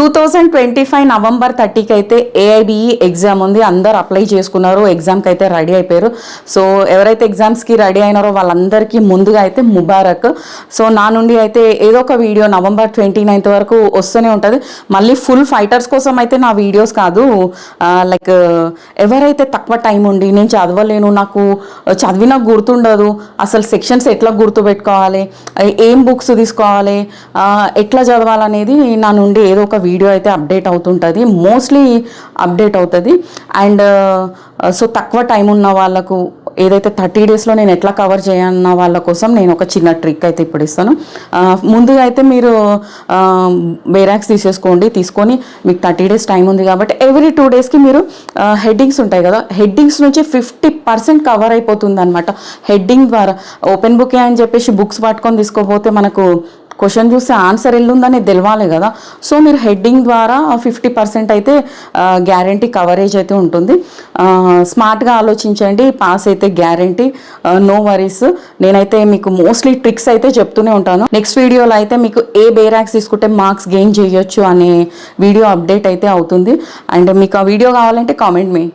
2025 November 30కి అయితే AIBE exam ఉంది. అందరు అప్లై చేసుకున్నారు, ఎగ్జామ్కి అయితే రెడీ అయిపోయారు. సో ఎవరైతే ఎగ్జామ్స్కి రెడీ అయినారో వాళ్ళందరికీ ముందుగా అయితే ముబారక్. సో నా నుండి అయితే ఏదో ఒక వీడియో నవంబర్ 29th వరకు వస్తూనే ఉంటుంది. మళ్ళీ ఫుల్ ఫైటర్స్ కోసం అయితే నా వీడియోస్ కాదు, లైక్ ఎవరైతే తక్కువ టైం ఉండి నేను చదవలేను, నాకు చదివినా గుర్తుండదు, అసలు సెక్షన్స్ ఎట్లా గుర్తుపెట్టుకోవాలి, ఏం బుక్స్ తీసుకోవాలి, ఎట్లా చదవాలనేది నా నుండి ఏదో ఒక వీడియో అయితే అప్డేట్ అవుతుంటుంది, మోస్ట్లీ అప్డేట్ అవుతుంది. అండ్ సో తక్కువ టైం ఉన్న వాళ్ళకు ఏదైతే 30 daysలో నేను ఎట్లా కవర్ చేయన్న వాళ్ళ కోసం నేను ఒక చిన్న ట్రిక్ అయితే ఇప్పుడు ఇస్తాను. ముందుగా అయితే మీరు బేరాక్స్ తీసుకొని మీకు 30 days టైం ఉంది కాబట్టి ఎవ్రీ 2 daysకి మీరు హెడ్డింగ్స్ ఉంటాయి కదా, హెడ్డింగ్స్ నుంచి 50% కవర్ అయిపోతుంది అనమాట. హెడ్డింగ్ ద్వారా ఓపెన్ బుకే అని చెప్పేసి బుక్స్ పట్టుకొని తీసుకోపోతే మనకు క్వశ్చన్ చూస్తే ఆన్సర్ ఎల్లుందని తెలియాలి కదా. సో మీరు హెడ్డింగ్ ద్వారా 50% అయితే గ్యారంటీ కవరేజ్ అయితే ఉంటుంది. స్మార్ట్గా ఆలోచించండి, పాస్ అయితే గ్యారంటీ, నో వరీస్. నేనైతే మీకు మోస్ట్లీ ట్రిక్స్ అయితే చెప్తూనే ఉంటాను. నెక్స్ట్ వీడియోలో అయితే మీకు ఏ బేరాక్స్ తీసుకుంటే మార్క్స్ గెయిన్ చేయొచ్చు అనే వీడియో అప్డేట్ అయితే అవుతుంది. అండ్ మీకు ఆ వీడియో కావాలంటే కామెంట్ మీ.